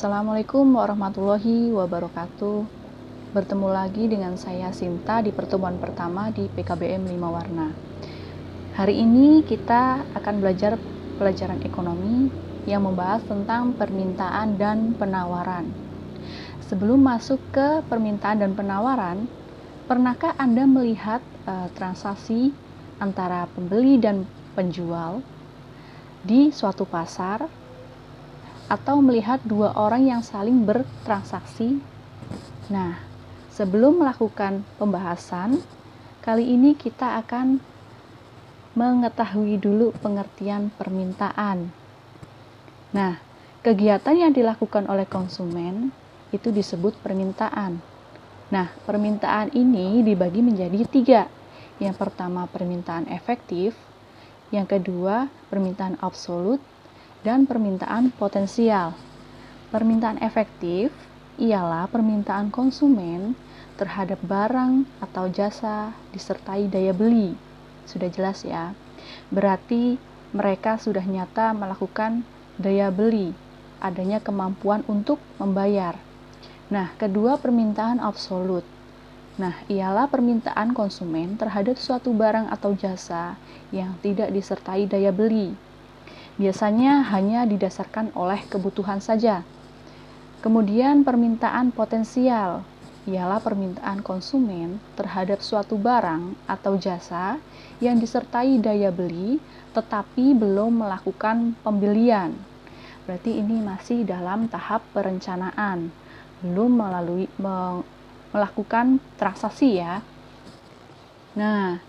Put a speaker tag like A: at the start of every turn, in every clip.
A: Assalamualaikum warahmatullahi wabarakatuh. Bertemu lagi dengan saya Sinta di pertemuan pertama di PKBM 5 Warna. Hari ini kita akan belajar pelajaran ekonomi yang membahas tentang permintaan dan penawaran. Sebelum masuk ke permintaan dan penawaran, pernahkah Anda melihat transaksi antara pembeli dan penjual di suatu pasar, atau melihat dua orang yang saling bertransaksi? Nah, sebelum melakukan pembahasan, kali ini kita akan mengetahui dulu pengertian permintaan. Nah, kegiatan yang dilakukan oleh konsumen itu disebut permintaan. Nah, permintaan ini dibagi menjadi 3. Yang pertama, permintaan efektif. Yang kedua, permintaan absolut. Dan permintaan potensial. Permintaan efektif ialah permintaan konsumen terhadap barang atau jasa disertai daya beli. Sudah jelas ya. Berarti mereka sudah nyata melakukan daya beli, adanya kemampuan untuk membayar. Nah, kedua, permintaan absolut. Nah, ialah permintaan konsumen terhadap suatu barang atau jasa yang tidak disertai daya beli. Biasanya hanya didasarkan oleh kebutuhan saja. Kemudian permintaan potensial ialah permintaan konsumen terhadap suatu barang atau jasa yang disertai daya beli tetapi belum melakukan pembelian. Berarti ini masih dalam tahap perencanaan, belum melakukan transaksi ya. Nah,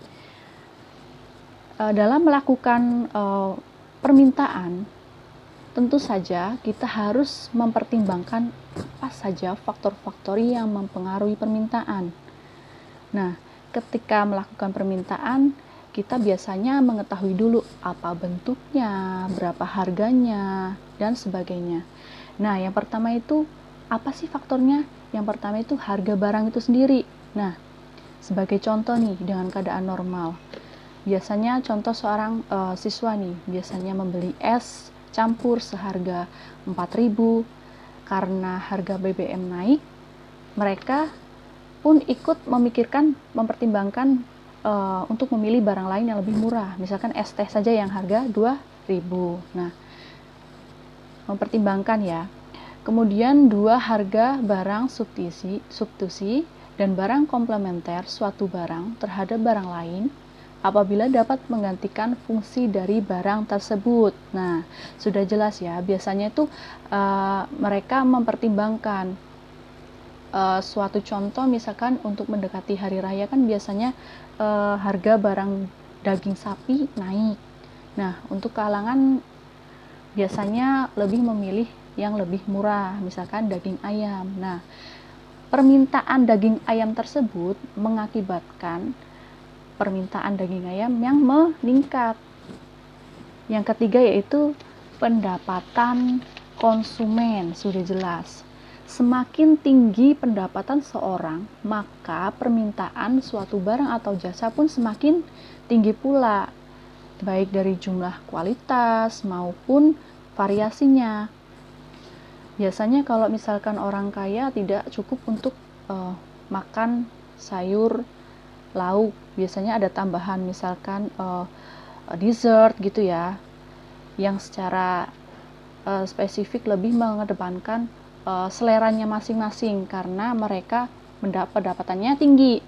A: dalam melakukan permintaan, tentu saja kita harus mempertimbangkan apa saja faktor-faktor yang mempengaruhi permintaan. Nah, ketika melakukan permintaan, kita biasanya mengetahui dulu apa bentuknya, berapa harganya, dan sebagainya. Nah, yang pertama itu apa sih faktornya? Yang pertama itu harga barang itu sendiri. Nah, sebagai contoh nih, dengan keadaan normal, biasanya contoh seorang siswa nih, biasanya membeli es campur seharga 4.000. Karena harga BBM naik, mereka pun ikut mempertimbangkan untuk memilih barang lain yang lebih murah. Misalkan es teh saja yang harga 2.000. Nah, mempertimbangkan ya. Kemudian dua, harga barang substitusi dan barang komplementer suatu barang terhadap barang lain apabila dapat menggantikan fungsi dari barang tersebut. Nah, sudah jelas ya, biasanya itu mereka mempertimbangkan suatu contoh, misalkan untuk mendekati hari raya kan biasanya harga barang daging sapi naik. Nah, untuk kalangan biasanya lebih memilih yang lebih murah, misalkan daging ayam. Nah, permintaan daging ayam tersebut mengakibatkan permintaan daging ayam yang meningkat. Yang ketiga yaitu pendapatan konsumen. Sudah jelas, semakin tinggi pendapatan seorang, maka permintaan suatu barang atau jasa pun semakin tinggi pula, baik dari jumlah, kualitas maupun variasinya. Biasanya kalau misalkan orang kaya tidak cukup untuk makan sayur, lauk, biasanya ada tambahan, misalkan dessert gitu ya, yang secara spesifik lebih mengedepankan seleranya masing-masing karena mereka pendapatannya tinggi.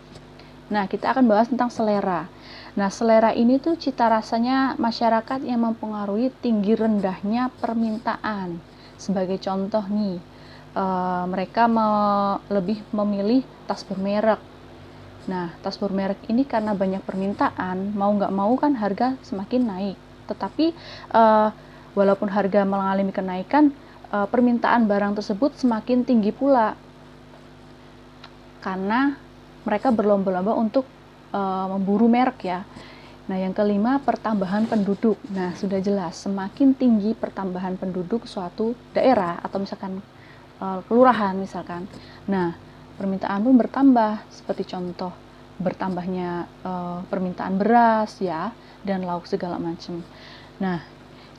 A: Nah, kita akan bahas tentang selera. Nah, selera ini tuh cita rasanya masyarakat yang mempengaruhi tinggi rendahnya permintaan. Sebagai contoh nih, mereka lebih memilih tas bermerek. Nah, tas bermerek ini karena banyak permintaan, mau nggak mau kan harga semakin naik. Tetapi walaupun harga mengalami kenaikan, permintaan barang tersebut semakin tinggi pula. Karena mereka berlomba-lomba untuk memburu merek ya. Nah, yang kelima, pertambahan penduduk. Nah, sudah jelas, semakin tinggi pertambahan penduduk suatu daerah atau misalkan kelurahan misalkan. Nah, permintaan pun bertambah, seperti contoh bertambahnya permintaan beras ya, dan lauk segala macam. Nah,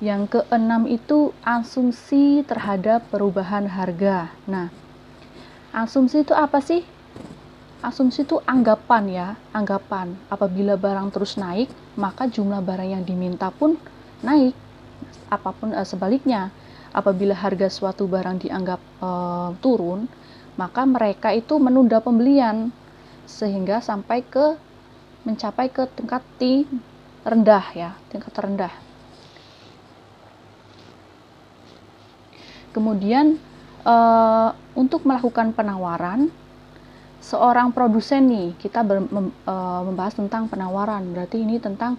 A: Yang keenam itu asumsi terhadap perubahan harga. Nah, asumsi itu apa sih? Asumsi itu anggapan ya, anggapan. Apabila barang terus naik, maka jumlah barang yang diminta pun naik. Apapun sebaliknya, apabila harga suatu barang dianggap turun, maka mereka itu menunda pembelian sehingga mencapai ke tingkat rendah ya, tingkat terendah. Kemudian untuk melakukan penawaran, seorang produsen nih, kita membahas tentang penawaran, berarti ini tentang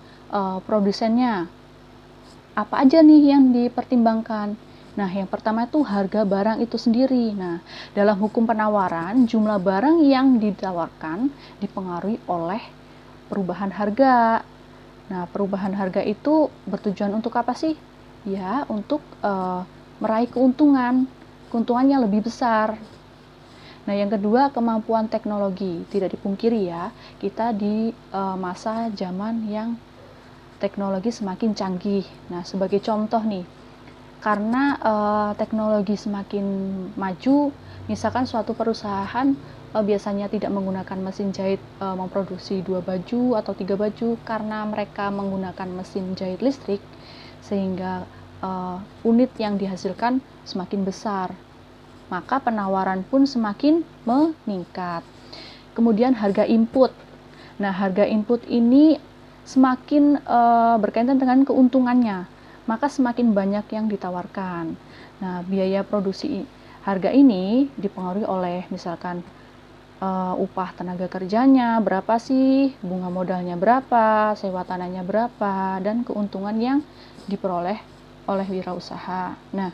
A: produsennya. Apa aja nih yang dipertimbangkan? Nah, yang pertama itu harga barang itu sendiri. Nah, dalam hukum penawaran, jumlah barang yang ditawarkan dipengaruhi oleh perubahan harga. Nah, perubahan harga itu bertujuan untuk apa sih? Ya, untuk meraih keuntungan yang lebih besar. Nah, yang kedua, kemampuan teknologi. Tidak dipungkiri ya, kita di masa zaman yang teknologi semakin canggih. Nah, sebagai contoh nih, karena teknologi semakin maju, misalkan suatu perusahaan biasanya tidak menggunakan mesin jahit memproduksi 2 baju atau 3 baju karena mereka menggunakan mesin jahit listrik, sehingga unit yang dihasilkan semakin besar, maka penawaran pun semakin meningkat. Kemudian harga input. Nah, harga input ini semakin berkaitan dengan keuntungannya, maka semakin banyak yang ditawarkan. Nah, biaya produksi harga ini dipengaruhi oleh misalkan upah tenaga kerjanya berapa sih, bunga modalnya berapa, sewa tanahnya berapa, dan keuntungan yang diperoleh oleh wirausaha. Nah,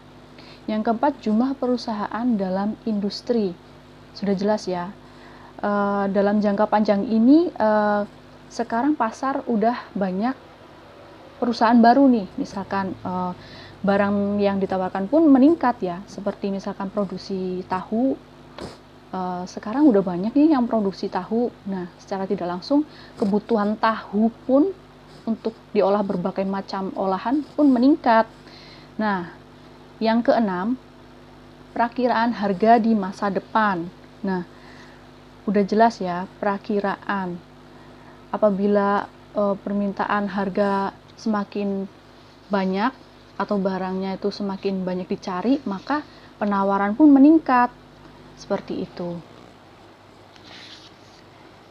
A: yang keempat, jumlah perusahaan dalam industri. Sudah jelas ya. Dalam jangka panjang ini, sekarang pasar udah banyak perusahaan baru nih. Misalkan barang yang ditawarkan pun meningkat ya. Seperti misalkan produksi tahu. Sekarang udah banyak nih yang produksi tahu. Nah, secara tidak langsung kebutuhan tahu pun untuk diolah berbagai macam olahan pun meningkat. Nah, yang keenam, perakiraan harga di masa depan. Nah, udah jelas ya, perakiraan. Apabila permintaan harga semakin banyak atau barangnya itu semakin banyak dicari, maka penawaran pun meningkat. Seperti itu.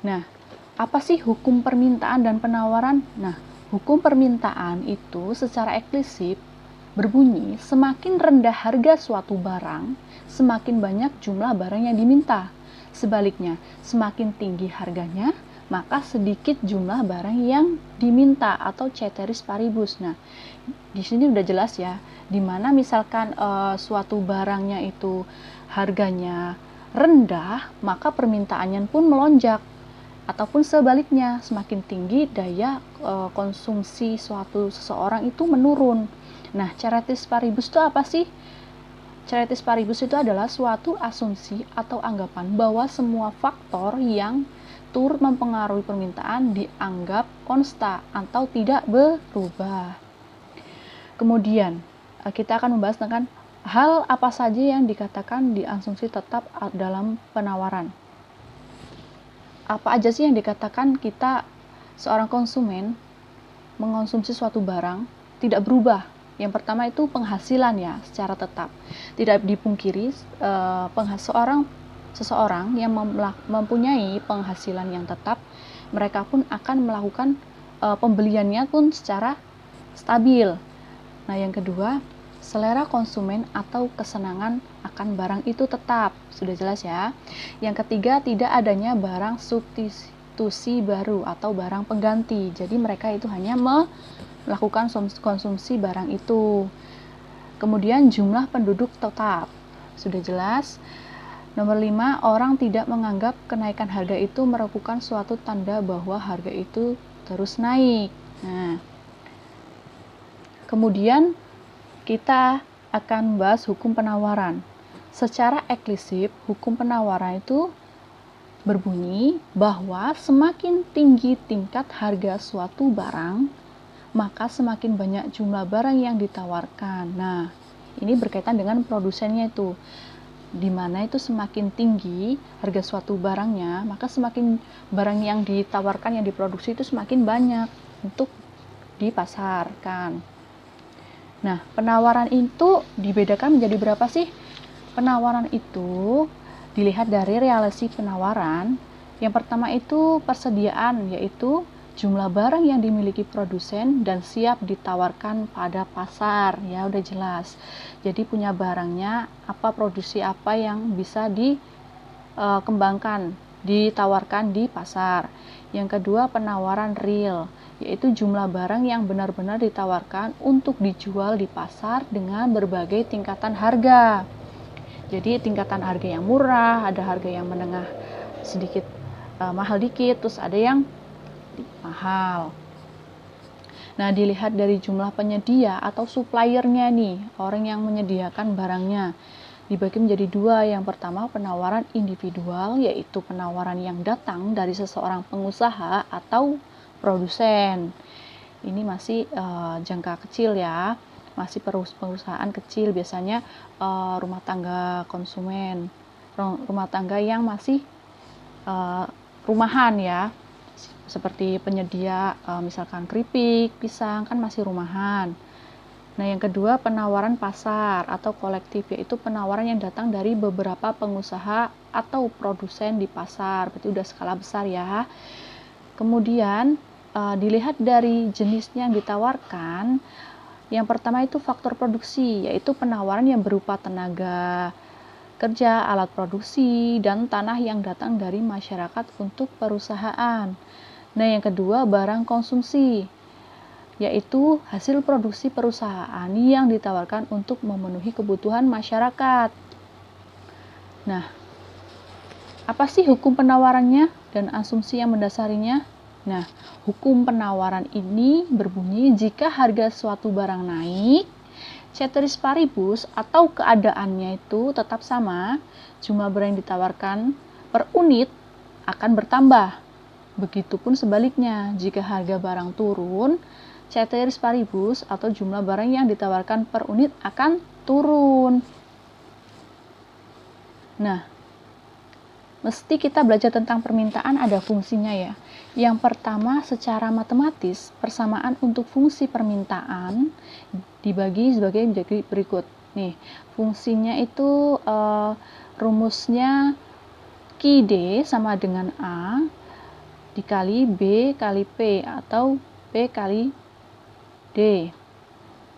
A: Nah, apa sih hukum permintaan dan penawaran? Nah, hukum permintaan itu secara eksplisit berbunyi, semakin rendah harga suatu barang, semakin banyak jumlah barang yang diminta. Sebaliknya, semakin tinggi harganya, maka sedikit jumlah barang yang diminta atau ceteris paribus. Nah, di sini udah jelas ya, dimana misalkan suatu barangnya itu harganya rendah, maka permintaannya pun melonjak. Ataupun sebaliknya, semakin tinggi daya konsumsi seseorang itu menurun. Nah, ceteris paribus itu apa sih? Ceteris paribus itu adalah suatu asumsi atau anggapan bahwa semua faktor yang turut mempengaruhi permintaan dianggap konstan atau tidak berubah. Kemudian, kita akan membahas tentang hal apa saja yang dikatakan di asumsi tetap dalam penawaran. Apa aja sih yang dikatakan kita seorang konsumen mengonsumsi suatu barang tidak berubah? Yang pertama itu penghasilan ya, secara tetap. Tidak dipungkiri seseorang yang mempunyai penghasilan yang tetap, mereka pun akan melakukan pembeliannya pun secara stabil. Nah, yang kedua, selera konsumen atau kesenangan akan barang itu tetap. Sudah jelas ya. Yang ketiga, tidak adanya barang substitusi baru atau barang pengganti. Jadi mereka itu hanya melakukan konsumsi barang itu. Kemudian jumlah penduduk tetap. Sudah jelas. Nomor 5, orang tidak menganggap kenaikan harga itu merupakan suatu tanda bahwa harga itu terus naik. Nah, kemudian kita akan bahas hukum penawaran. Secara eksplisit, hukum penawaran itu berbunyi bahwa semakin tinggi tingkat harga suatu barang, maka semakin banyak jumlah barang yang ditawarkan. Nah, ini berkaitan dengan produsennya itu. Di mana itu semakin tinggi harga suatu barangnya, maka semakin barang yang ditawarkan, yang diproduksi itu semakin banyak untuk dipasarkan. Nah, penawaran itu dibedakan menjadi berapa sih? Penawaran itu dilihat dari relasi penawaran. Yang pertama itu persediaan, yaitu jumlah barang yang dimiliki produsen dan siap ditawarkan pada pasar. Ya, udah jelas. Jadi punya barangnya, apa produksi apa yang bisa dikembangkan, ditawarkan di pasar. Yang kedua, penawaran real, yaitu jumlah barang yang benar-benar ditawarkan untuk dijual di pasar dengan berbagai tingkatan harga. Jadi tingkatan harga yang murah, ada harga yang menengah sedikit mahal dikit, terus ada yang mahal. Nah, dilihat dari jumlah penyedia atau suppliernya nih, orang yang menyediakan barangnya. Dibagi menjadi dua. Yang pertama, penawaran individual, yaitu penawaran yang datang dari seseorang pengusaha atau produsen. Ini masih jangka kecil ya, masih perusahaan kecil, biasanya rumah tangga konsumen, rumah tangga yang masih rumahan ya, seperti penyedia misalkan keripik, pisang, kan masih rumahan. Nah, yang kedua, penawaran pasar atau kolektif, yaitu penawaran yang datang dari beberapa pengusaha atau produsen di pasar, berarti udah skala besar ya. Kemudian dilihat dari jenisnya yang ditawarkan. Yang pertama itu faktor produksi, yaitu penawaran yang berupa tenaga kerja, alat produksi, dan tanah yang datang dari masyarakat untuk perusahaan. Nah, yang kedua, barang konsumsi, yaitu hasil produksi perusahaan yang ditawarkan untuk memenuhi kebutuhan masyarakat. Nah, apa sih hukum penawarannya dan asumsi yang mendasarinya? Nah, hukum penawaran ini berbunyi jika harga suatu barang naik, ceteris paribus atau keadaannya itu tetap sama, jumlah barang yang ditawarkan per unit akan bertambah. Begitupun sebaliknya, jika harga barang turun, ceteris paribus atau jumlah barang yang ditawarkan per unit akan turun. Nah, mesti kita belajar tentang permintaan, ada fungsinya ya. Yang pertama, secara matematis, persamaan untuk fungsi permintaan dibagi sebagai menjadi berikut. Nih, fungsinya itu rumusnya Q D sama dengan A dikali B kali P atau P kali D.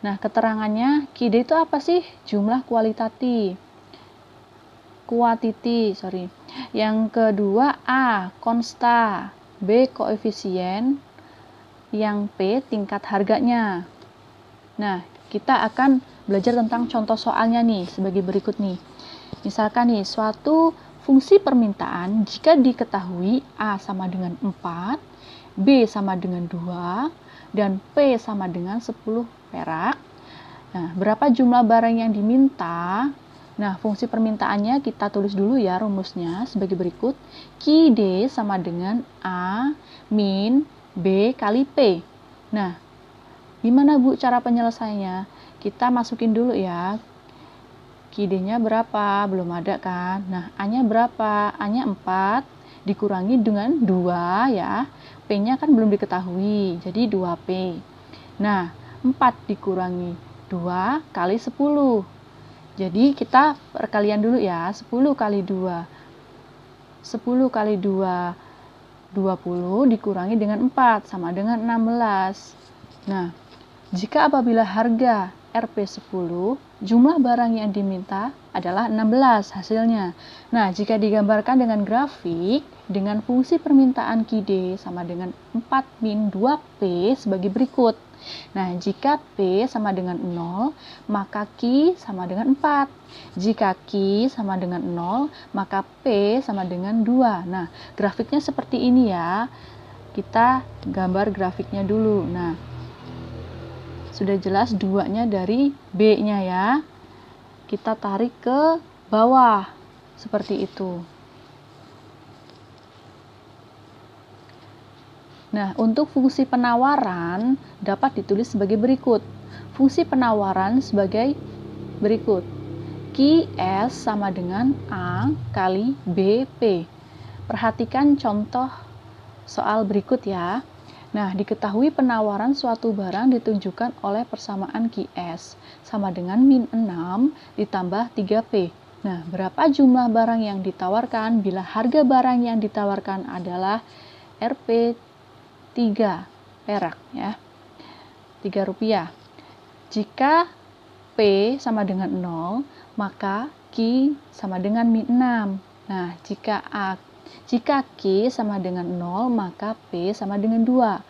A: Nah, keterangannya Q D itu apa sih? Jumlah kuantiti. Yang kedua A, konsta, B, koefisien, yang P, tingkat harganya. Nah, kita akan belajar tentang contoh soalnya nih, sebagai berikut nih. Misalkan nih, suatu fungsi permintaan jika diketahui A sama dengan 4, B sama dengan 2, dan P sama dengan 10 perak. Nah, berapa jumlah barang yang diminta? Nah, fungsi permintaannya kita tulis dulu ya rumusnya sebagai berikut. Q D sama dengan A min B kali P. Nah, gimana Bu cara penyelesaiannya? Kita masukin dulu ya. Q D-nya berapa? Belum ada kan? Nah, A-nya berapa? A-nya 4 dikurangi dengan 2 ya. P-nya kan belum diketahui, jadi 2P. Nah, 4 dikurangi 2 kali 10. Jadi kita perkalian dulu ya, 10 kali 2. 10 kali 2, 20 dikurangi dengan 4, sama dengan 16. Nah, jika apabila harga Rp10, jumlah barang yang diminta adalah 16 hasilnya. Nah, jika digambarkan dengan grafik, dengan fungsi permintaan Q D sama dengan 4 min 2P sebagai berikut. Nah, jika P sama dengan 0, maka Q sama dengan 4. Jika Q sama dengan 0, maka P sama dengan 2. Nah, grafiknya seperti ini ya. Kita gambar grafiknya dulu. Nah, sudah jelas 2-nya dari B-nya ya. Kita tarik ke bawah. Seperti itu. Nah, untuk fungsi penawaran dapat ditulis sebagai berikut. Fungsi penawaran sebagai berikut. QS sama dengan A kali BP. Perhatikan contoh soal berikut ya. Nah, diketahui penawaran suatu barang ditunjukkan oleh persamaan QS sama dengan min 6 ditambah 3P. Nah, berapa jumlah barang yang ditawarkan bila harga barang yang ditawarkan adalah Rp 3 perak ya. 3 rupiah. Jika P sama dengan 0, maka Q sama dengan min 6. Nah, jika Q sama dengan 0, maka P sama dengan 2.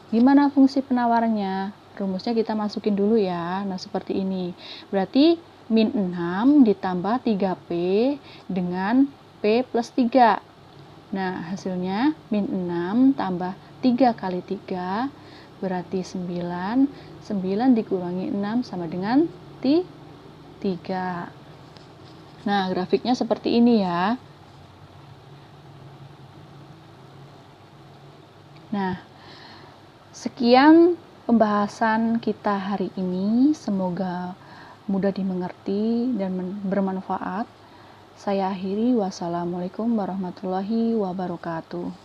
A: Gimana fungsi penawarannya? Rumusnya kita masukin dulu ya. Nah, seperti ini. Berarti min 6 ditambah 3P dengan P plus 3. Nah, hasilnya min 6 tambah 3 kali 3 berarti 9. 9 dikurangi 6 sama dengan 3. Nah, grafiknya seperti ini ya. Nah, sekian pembahasan kita hari ini. Semoga mudah dimengerti dan bermanfaat. Saya akhiri. Wassalamualaikum warahmatullahi wabarakatuh.